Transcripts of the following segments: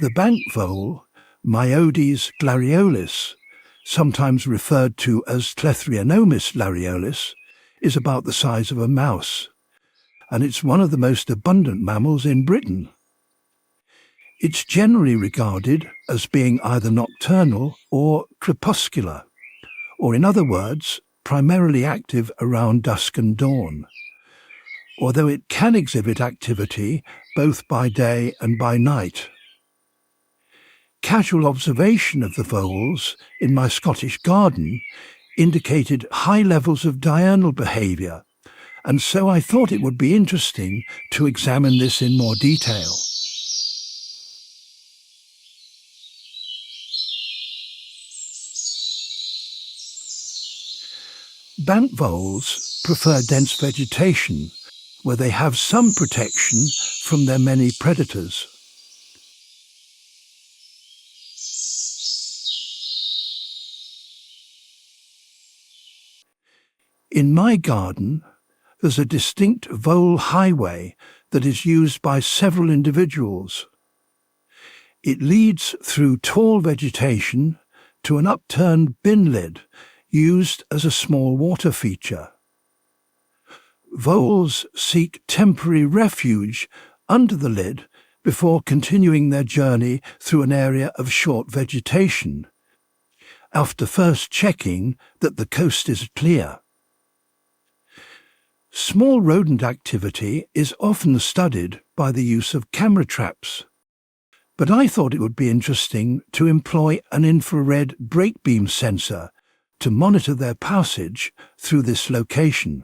The bank vole, Myodes glareolis, sometimes referred to as Tlethrionomis lareolis, is about the size of a mouse, and it's one of the most abundant mammals in Britain. It's generally regarded as being either nocturnal or crepuscular, or in other words, primarily active around dusk and dawn, although it can exhibit activity both by day and by night. Casual observation of the voles in my Scottish garden indicated high levels of diurnal behaviour, and so I thought it would be interesting to examine this in more detail. Bank voles prefer dense vegetation, where they have some protection from their many predators. In my garden, there's a distinct vole highway that is used by several individuals. It leads through tall vegetation to an upturned bin lid used as a small water feature. Voles seek temporary refuge under the lid before continuing their journey through an area of short vegetation, after first checking that the coast is clear. Small rodent activity is often studied by the use of camera traps, but I thought it would be interesting to employ an infrared brake beam sensor to monitor their passage through this location.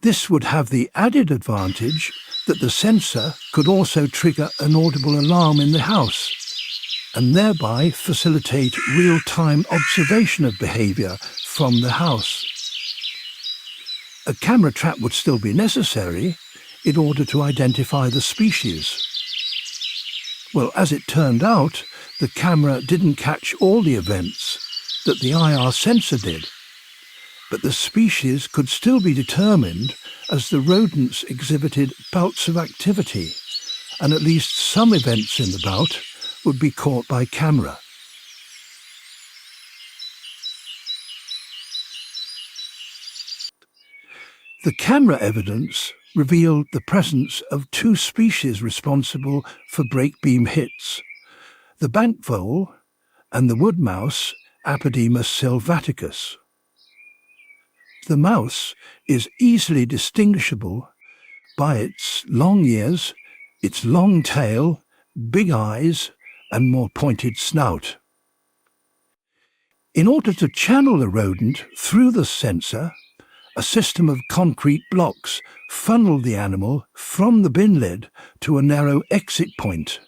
This would have the added advantage that the sensor could also trigger an audible alarm in the house, and thereby facilitate real-time observation of behaviour from the house. A camera trap would still be necessary in order to identify the species. Well, as it turned out, the camera didn't catch all the events that the IR sensor did, but the species could still be determined as the rodents exhibited bouts of activity, and at least some events in the bout would be caught by camera. The camera evidence revealed the presence of two species responsible for brake beam hits, the bank vole and the wood mouse Apodemus sylvaticus. The mouse is easily distinguishable by its long ears, its long tail, big eyes, and more pointed snout. In order to channel the rodent through the sensor, a system of concrete blocks funneled the animal from the bin lid to a narrow exit point,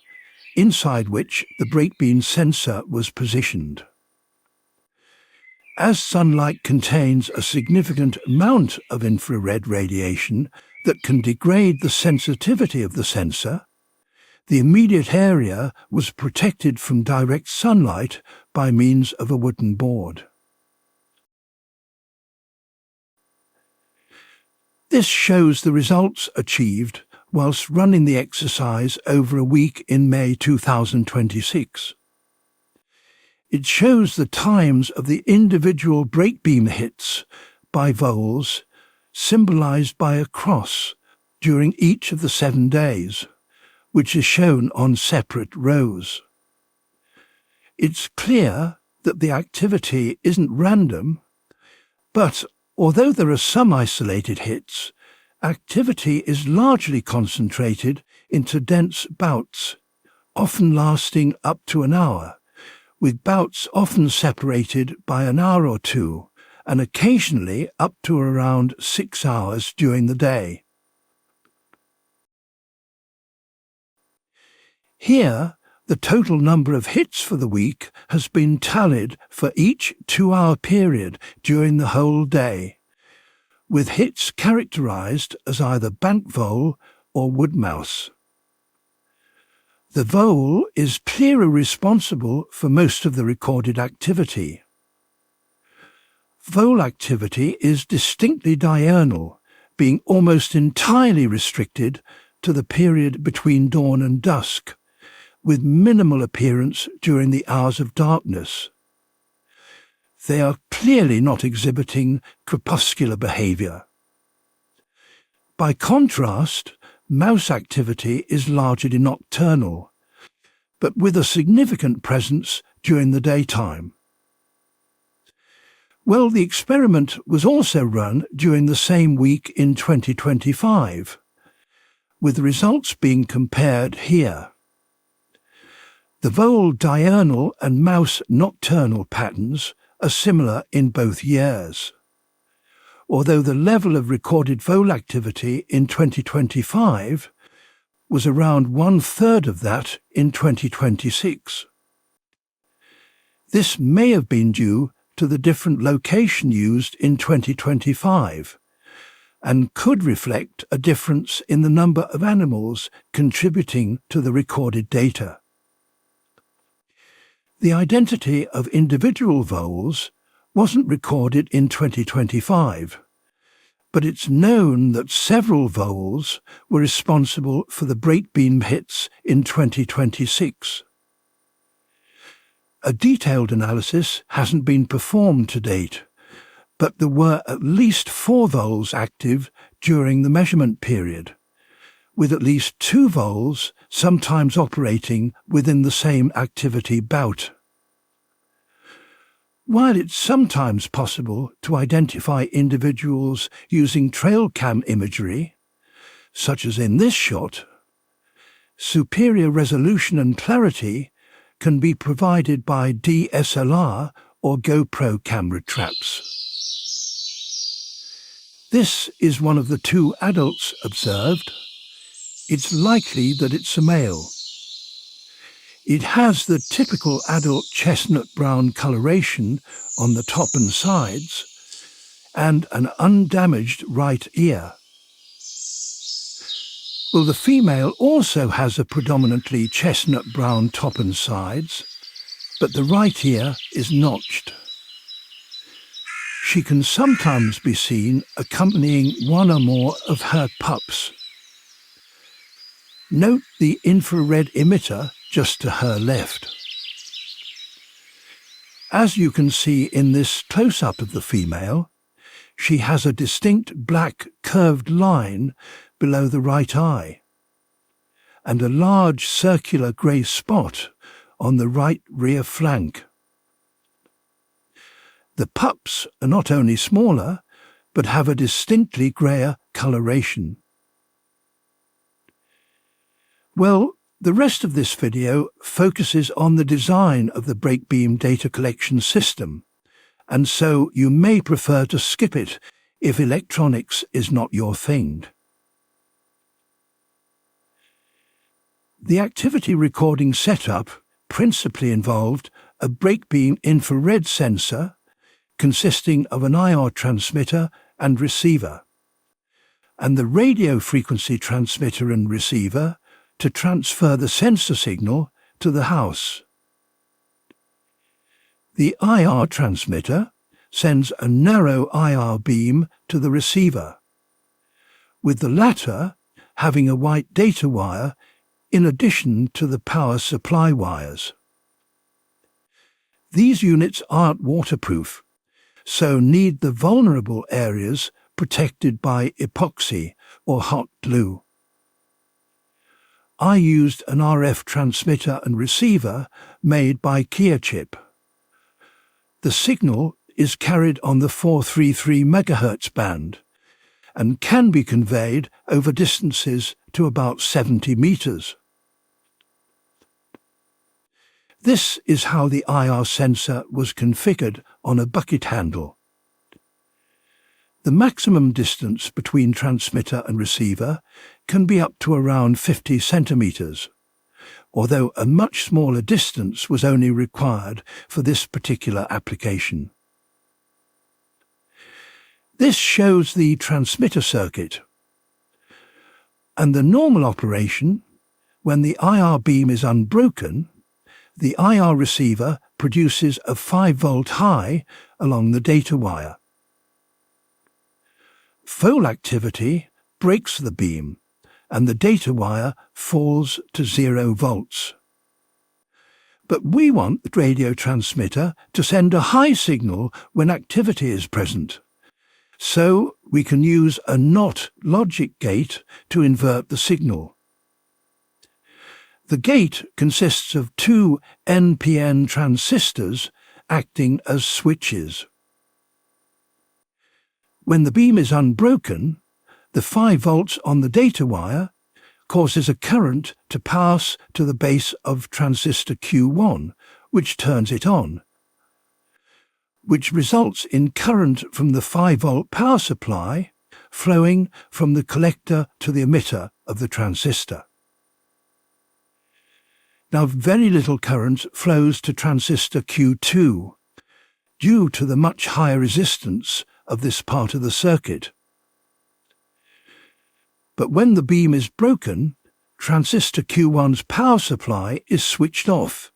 inside which the brake beam sensor was positioned. As sunlight contains a significant amount of infrared radiation that can degrade the sensitivity of the sensor, the immediate area was protected from direct sunlight by means of a wooden board. This shows the results achieved whilst running the exercise over a week in May 2026. It shows the times of the individual brake beam hits by voles, symbolised by a cross, during each of the 7 days, which is shown on separate rows. It's clear that the activity isn't random, but although there are some isolated hits, activity is largely concentrated into dense bouts, often lasting up to an hour, with bouts often separated by an hour or two, and occasionally up to around 6 hours during the day. Here, the total number of hits for the week has been tallied for each 2-hour period during the whole day, with hits characterised as either bank vole or wood mouse. The vole is clearly responsible for most of the recorded activity. Vole activity is distinctly diurnal, being almost entirely restricted to the period between dawn and dusk, with minimal appearance during the hours of darkness. They are clearly not exhibiting crepuscular behaviour. By contrast, mouse activity is largely nocturnal, but with a significant presence during the daytime. Well, the experiment was also run during the same week in 2025, with the results being compared here. The vole diurnal and mouse nocturnal patterns are similar in both years, although the level of recorded vole activity in 2025 was around 1/3 of that in 2026. This may have been due to the different location used in 2025 and could reflect a difference in the number of animals contributing to the recorded data. The identity of individual voles wasn't recorded in 2025, but it's known that several voles were responsible for the breakbeam hits in 2026. A detailed analysis hasn't been performed to date, but there were at least 4 voles active during the measurement period, with at least 2 voles sometimes operating within the same activity bout. While it's sometimes possible to identify individuals using trail cam imagery, such as in this shot, superior resolution and clarity can be provided by DSLR or GoPro camera traps. This is one of the 2 adults observed. It's likely that it's a male. It has the typical adult chestnut brown coloration on the top and sides, and an undamaged right ear. Well, the female also has a predominantly chestnut brown top and sides, but the right ear is notched. She can sometimes be seen accompanying one or more of her pups. Note the infrared emitter just to her left. As you can see in this close-up of the female, she has a distinct black curved line below the right eye, and a large circular grey spot on the right rear flank. The pups are not only smaller, but have a distinctly greyer coloration. Well, the rest of this video focuses on the design of the breakbeam data collection system, and so you may prefer to skip it if electronics is not your thing. The activity recording setup principally involved a breakbeam infrared sensor consisting of an IR transmitter and receiver, and the radio frequency transmitter and receiver to transfer the sensor signal to the house. The IR transmitter sends a narrow IR beam to the receiver, with the latter having a white data wire in addition to the power supply wires. These units aren't waterproof, so need the vulnerable areas protected by epoxy or hot glue. I used an RF transmitter and receiver made by KeaChip. The signal is carried on the 433 MHz band and can be conveyed over distances to about 70 meters. This is how the IR sensor was configured on a bucket handle. The maximum distance between transmitter and receiver can be up to around 50 centimeters, although a much smaller distance was only required for this particular application. This shows the transmitter circuit, and the normal operation, when the IR beam is unbroken, the IR receiver produces a 5-volt high along the data wire. Vole activity breaks the beam, and the data wire falls to 0 volts. But we want the radio transmitter to send a high signal when activity is present. So we can use a NOT logic gate to invert the signal. The gate consists of two NPN transistors acting as switches. When the beam is unbroken, the 5 volts on the data wire causes a current to pass to the base of transistor Q1, which turns it on, which results in current from the 5-volt power supply flowing from the collector to the emitter of the transistor. Now very little current flows to transistor Q2 due to the much higher resistance of this part of the circuit. But when the beam is broken, transistor Q1's power supply is switched off,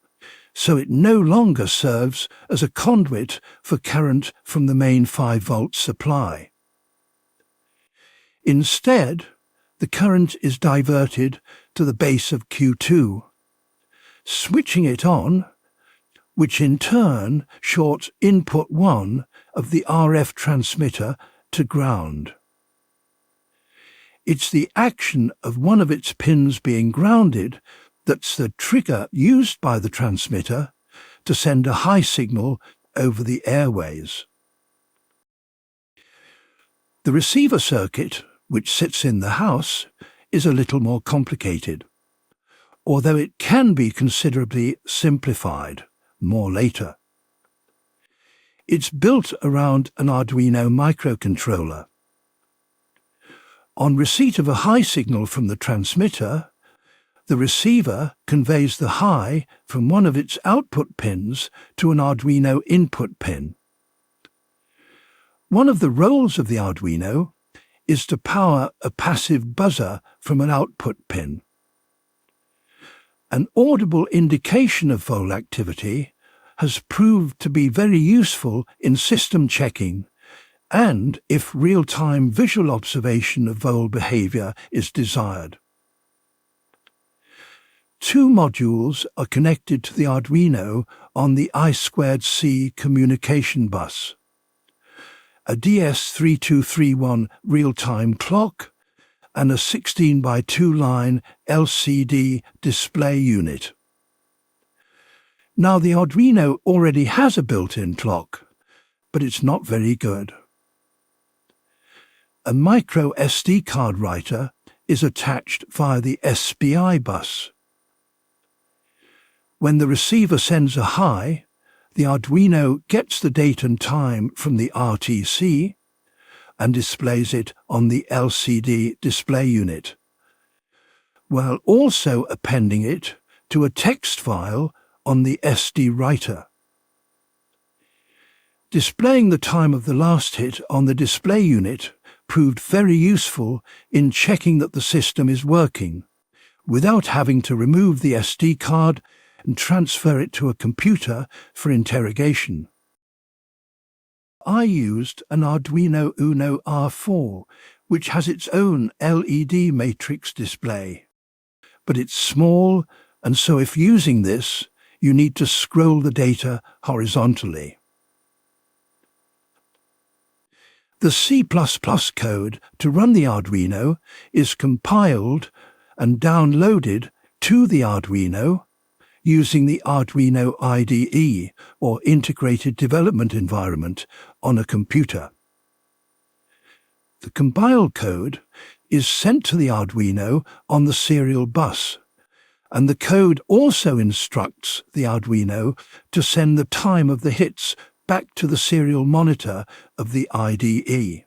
so it no longer serves as a conduit for current from the main 5-volt supply. Instead, the current is diverted to the base of Q2, switching it on, which in turn shorts input 1 of the RF transmitter to ground. It's the action of one of its pins being grounded that's the trigger used by the transmitter to send a high signal over the airways. The receiver circuit, which sits in the house, is a little more complicated, although it can be considerably simplified more later. It's built around an Arduino microcontroller. On receipt of a high signal from the transmitter, the receiver conveys the high from one of its output pins to an Arduino input pin. One of the roles of the Arduino is to power a passive buzzer from an output pin. An audible indication of Vole activity has proved to be very useful in system checking and if real-time visual observation of Vole behaviour is desired. 2 modules are connected to the Arduino on the I2C communication bus: a DS3231 real-time clock and a 16x2 line LCD display unit. Now the Arduino already has a built-in clock, but it's not very good. A micro SD card writer is attached via the SPI bus. When the receiver sends a high, the Arduino gets the date and time from the RTC and displays it on the LCD display unit, while also appending it to a text file on the SD writer. Displaying the time of the last hit on the display unit proved very useful in checking that the system is working, without having to remove the SD card and transfer it to a computer for interrogation. I used an Arduino Uno R4, which has its own LED matrix display. But it's small, and so if using this, you need to scroll the data horizontally. The C++ code to run the Arduino is compiled and downloaded to the Arduino using the Arduino IDE, or Integrated Development Environment, on a computer. The compiled code is sent to the Arduino on the serial bus, and the code also instructs the Arduino to send the time of the hits back to the serial monitor of the IDE.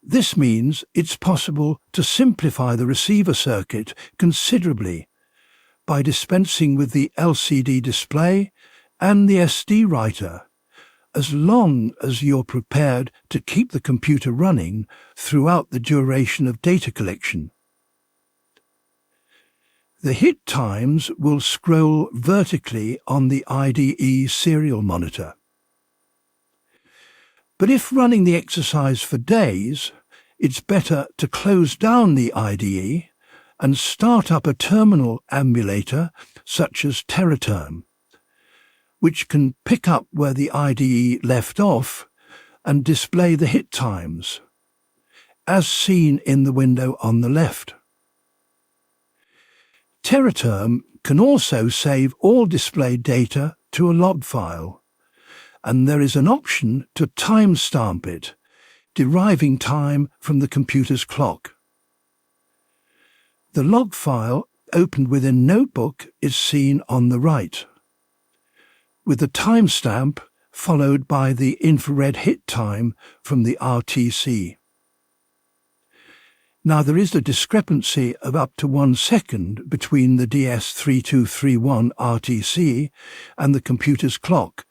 This means it's possible to simplify the receiver circuit considerably by dispensing with the LCD display and the SD writer, as long as you're prepared to keep the computer running throughout the duration of data collection. The hit times will scroll vertically on the IDE serial monitor. But if running the exercise for days, it's better to close down the IDE and start up a terminal emulator such as TerraTerm, which can pick up where the IDE left off and display the hit times, as seen in the window on the left. TerraTerm can also save all displayed data to a log file, and there is an option to timestamp it, deriving time from the computer's clock. The log file opened within Notebook is seen on the right, with the timestamp followed by the infrared hit time from the RTC. Now there is a discrepancy of up to 1 second between the DS3231 RTC and the computer's clock,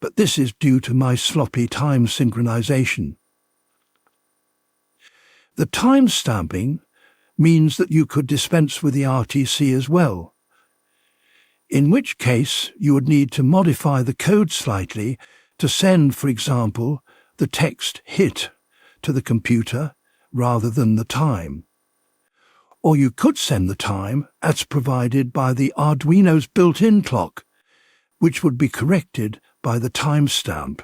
but this is due to my sloppy time synchronization. The timestamping means that you could dispense with the RTC as well, in which case you would need to modify the code slightly to send, for example, the text hit to the computer rather than the time. Or you could send the time as provided by the Arduino's built-in clock, which would be corrected by the timestamp.